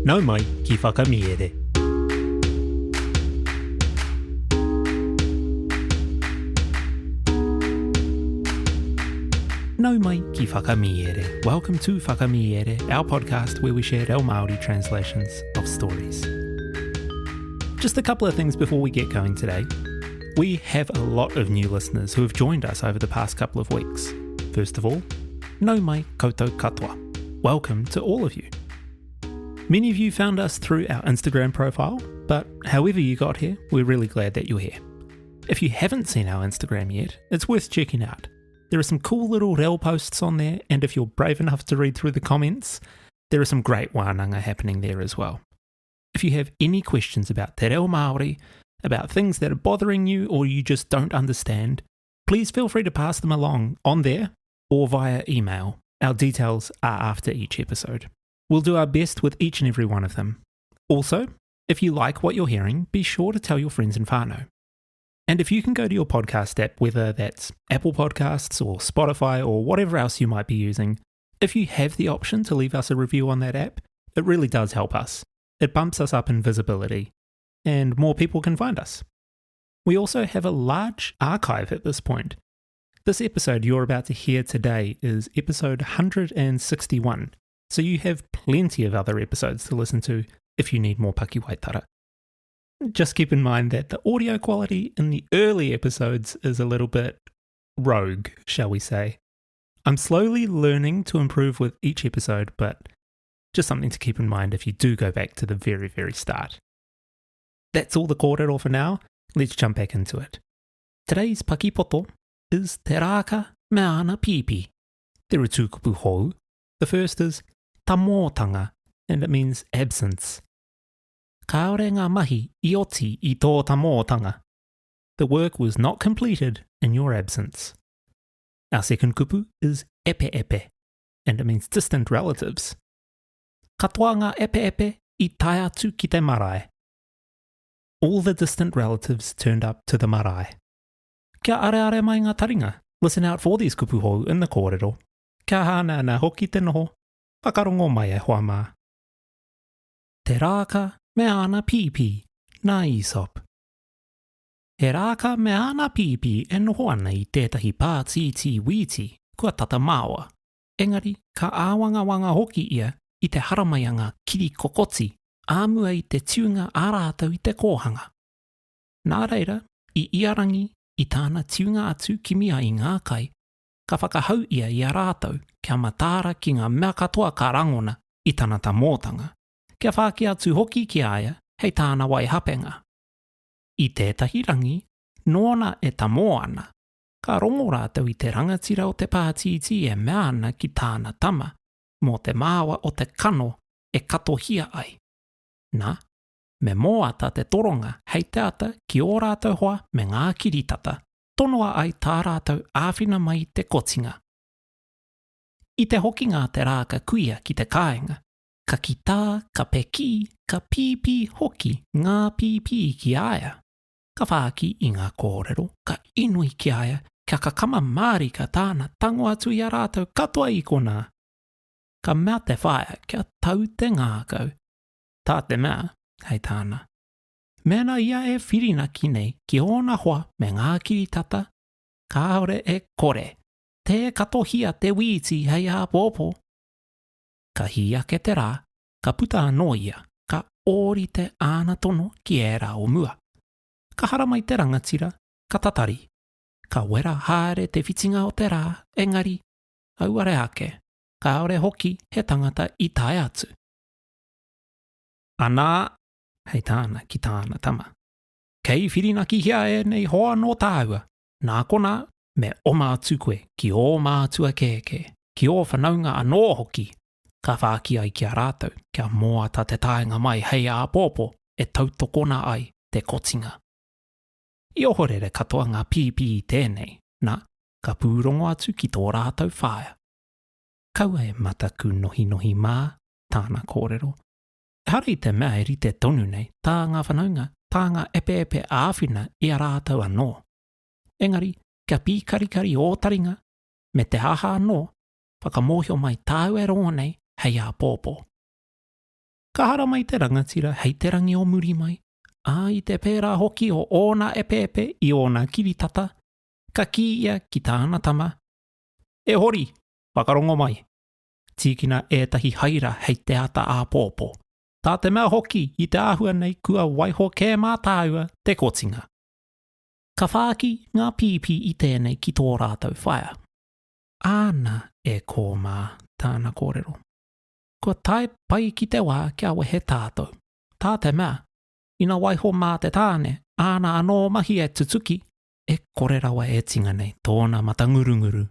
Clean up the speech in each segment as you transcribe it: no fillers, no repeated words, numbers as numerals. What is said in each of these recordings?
Nau mai ki whakamiere. Nau mai ki whakamiere. Welcome to Whakamiere, our podcast where we share our Māori translations of stories. Just a couple of things before we get going today. We have a lot of new listeners who have joined us over the past couple of weeks. First of all, nau mai koutou katoa. Welcome to all of you. Many of you found us through our Instagram profile, but however you got here, we're really glad that you're here. If you haven't seen our Instagram yet, it's worth checking out. There are some cool little rel posts on there, and if you're brave enough to read through the comments, there are some great wānanga happening there as well. If you have any questions about te reo Māori, about things that are bothering you or you just don't understand, please feel free to pass them along on there or via email. Our details are after each episode. We'll do our best with each and every one of them. Also, if you like what you're hearing, be sure to tell your friends and whānau. And if you can go to your podcast app, whether that's Apple Podcasts or Spotify or whatever else you might be using, if you have the option to leave us a review on that app, it really does help us. It bumps us up in visibility, and more people can find us. We also have a large archive at this point. This episode you're about to hear today is episode 161, so you have plenty of other episodes to listen to if you need more Paki Waitara. Just keep in mind that the audio quality in the early episodes is a little bit rogue, shall we say. I'm slowly learning to improve with each episode, but just something to keep in mind if you do go back to the very, very start. That's all the kōrero for now. Let's jump back into it. Today's Paki Poto is te Rāka me ana Pīpī. There are two kupu hou. The first is tamōtanga, and it means absence. Kaore ngā mahi I oti I tō tamōtanga. The work was not completed in your absence. Our second kupu is epe epe, and it means distant relatives. Katoa ngā epe epe I tae atu ki te marae. All the distant relatives turned up to the marae. Kia are mai ngā taringa. Listen out for these kupu hou in the kōrero. Kia hāna nā hoki te noho. Whakarongo mai e hoa mā. Te Rāka me ana Pīpī, nā Aesop. He Rāka me ana Pīpī e noho ana I tētahi pātiti wīti kua tata māua. Engari, ka āwangawanga hoki ia I te haramaianga kiri kokoti, āmua I te tiunga ārātau I te kōhanga. Nā reira, I iarangi I tāna tiunga atu ki mia I ngā kai, ka whakahau ia I a rātau kia matāra ki ngā mea katoa ka rangona I tāna tamōtanga. Kia whāki atu hoki ki aia hei tāna wai hapenga. I tētahi rangi, nōna e tamo ana. Ka rongo rātau I te rangatira o te pātiti e mea ana ki tāna tama, mō te māua o te kano e katohia ai. Nā, me moata te toronga hei te ata ki ō rātau hoa me ngā kiritata, tonoa ai tā rātau āwhina mai te kotinga. I te hoki ngā te Rāka kuia ki te kāinga, ka kitā, ka Paki, ka Pīpī hoki ngā Pīpī ki aia. Ka whāki I ngā kōrero, ka inui ki aia, kia ka kama mārika tāna tango atu I a rātau katoa I konā. Ka mea te whaia kia tau te ngākau. Tā te mea, hei tāna. Mēna ia e whirina ki nei ki ōna hoa me ngā kiritata, kāore e kore, te katohia te wīti hei a pōpō. Ka hia ke te rā, ka puta anō ia, ka ōri te āna tono ki e rā o mua. Ka haramai te rangatira, ka tatari. Ka wera haere te whitinga o te rā, engari, auare ake, ka ore hoki he tangata I tae atu. Anā, hei tāna ki tāna tama. Kei whirina ki hia e nei hoa no tāua, nā kona me oma atu koe ki o mātua kēke, ki o whanaunga anō hoki, ka whāki ai ki a rātau, kia moata te tāenga mai hei a pōpō e tautokona ai te kotinga. I ohorere katoa ngā Pīpī I tēnei, nā, ka pūrongo atu ki tō rātau whāia. Kaua e mataku nohi nohi mā, tāna kōrero. Hara I te mea e rite tonu nei, tā ngā whanaunga, tā ngā epe epe āwhina I a rātau anō. Engari, kia pīkarikari o taringa, me te haha anō, whakamohio mai tāu e rongo nei, hei a pōpō. Ka hara mai te rangatira hei te rangi o muri mai. I te pērā hoki o ōna epeepe I ōna kiritata. Ka ki ia ki tāna tama. E hori, whakarongo mai. Tīkina ētahi haira hei te ata a pōpō. Tā te mea hoki I te āhua nei kua waiho kē mātāua te kotinga. Ka whāki ngā pīpī I tēnei ki tō rātou whaia. Āna e kō mā tāna kōrero. Kua tai pai ki te wā kia wehe tātou. Tā te mea, ina waiho mā te tāne, āna anō mahi e tutuki, e kore rawa e tinga nei tōna matangurunguru.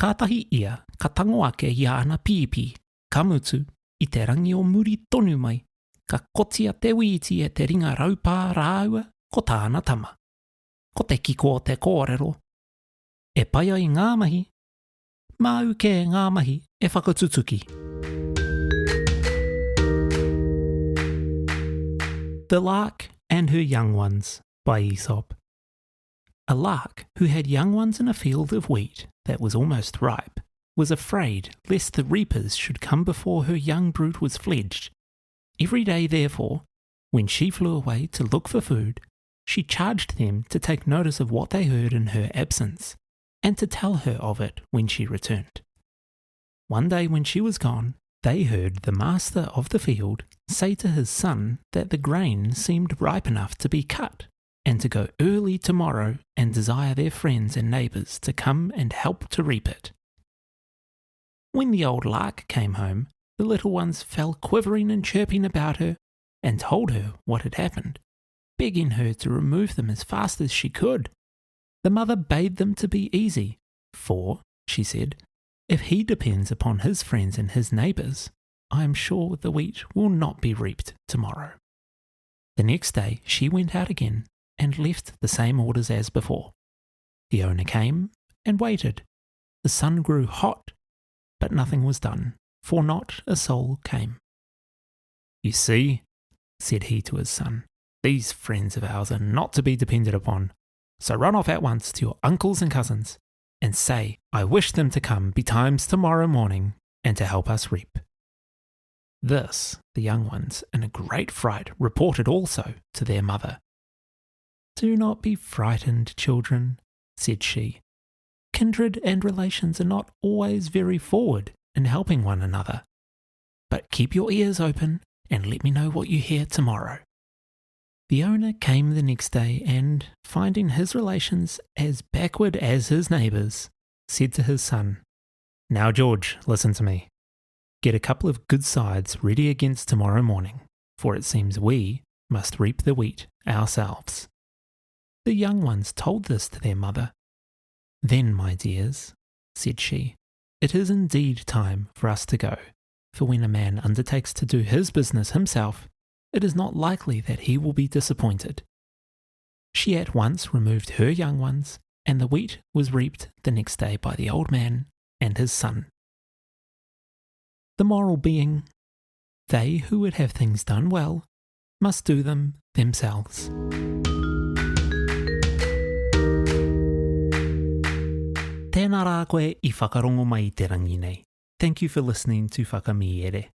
Kātahi ia, ka tango ake I ana pīpī, ka mutu, I te rangi o muri tonu mai, ka kotia te wīti e te ringa raupā rāua ko tāna tama. Ko te kiko o te kōrero. E pai ai ngā mahi, māu kē ngā mahi e whakatutuki. The Lark and Her Young Ones by Aesop. A lark who had young ones in a field of wheat that was almost ripe was afraid lest the reapers should come before her young brood was fledged. Every day, therefore, when she flew away to look for food, she charged them to take notice of what they heard in her absence, and to tell her of it when she returned. One day when she was gone, they heard the master of the field say to his son that the grain seemed ripe enough to be cut, and to go early tomorrow and desire their friends and neighbours to come and help to reap it. When the old lark came home, the little ones fell quivering and chirping about her, and told her what had happened, begging her to remove them as fast as she could. The mother bade them to be easy, for, she said, if he depends upon his friends and his neighbours, I am sure the wheat will not be reaped tomorrow. The next day she went out again and left the same orders as before. The owner came and waited. The sun grew hot, but nothing was done, for not a soul came. You see, said he to his son, these friends of ours are not to be depended upon. So run off at once to your uncles and cousins, and say, I wish them to come betimes tomorrow morning, and to help us reap. This the young ones, in a great fright, reported also to their mother. Do not be frightened, children, said she. Kindred and relations are not always very forward in helping one another. But keep your ears open, and let me know what you hear tomorrow. The owner came the next day and, finding his relations as backward as his neighbours, said to his son, Now, George, listen to me. Get a couple of good sides ready against tomorrow morning, for it seems we must reap the wheat ourselves. The young ones told this to their mother. Then, my dears, said she, it is indeed time for us to go, for when a man undertakes to do his business himself, it is not likely that he will be disappointed. She at once removed her young ones, and the wheat was reaped the next day by the old man and his son. The moral being, they who would have things done well must do them themselves. Tēnā rā koe I whakarongo mai te rangi nei. Thank you for listening to Whakamiere.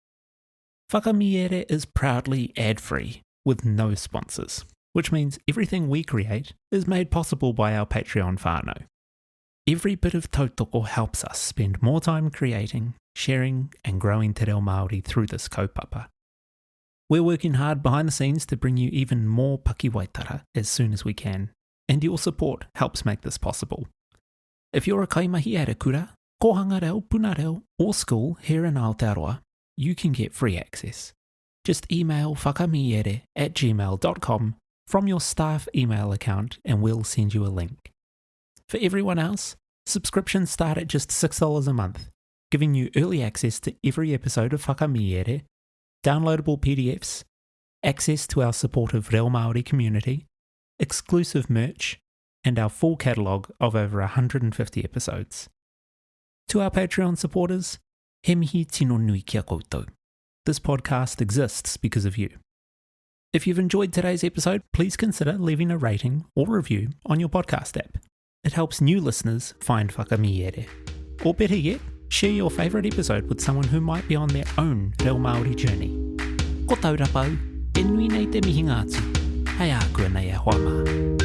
Whakamiere is proudly ad-free, with no sponsors, which means everything we create is made possible by our Patreon whānau. Every bit of tautoko helps us spend more time creating, sharing and growing te reo Māori through this kaupapa. We're working hard behind the scenes to bring you even more Paki waitara as soon as we can, and your support helps make this possible. If you're a kaimahi at a kura, kohanga reo, puna reo, or school here in Aotearoa, you can get free access. Just email whakamiere@gmail.com from your staff email account and we'll send you a link. For everyone else, subscriptions start at just $6 a month, giving you early access to every episode of Whakamiere, downloadable PDFs, access to our supportive Reo Māori community, exclusive merch, and our full catalogue of over 150 episodes. To our Patreon supporters, he mihi tino nui kia koutou. This podcast exists because of you. If you've enjoyed today's episode, please consider leaving a rating or review on your podcast app. It helps new listeners find Whakamiere. Or better yet, share your favourite episode with someone who might be on their own Reo Māori journey. Ko Taurapa, e nui nei te mihinga atu. Hei ākua nei e hoa mā.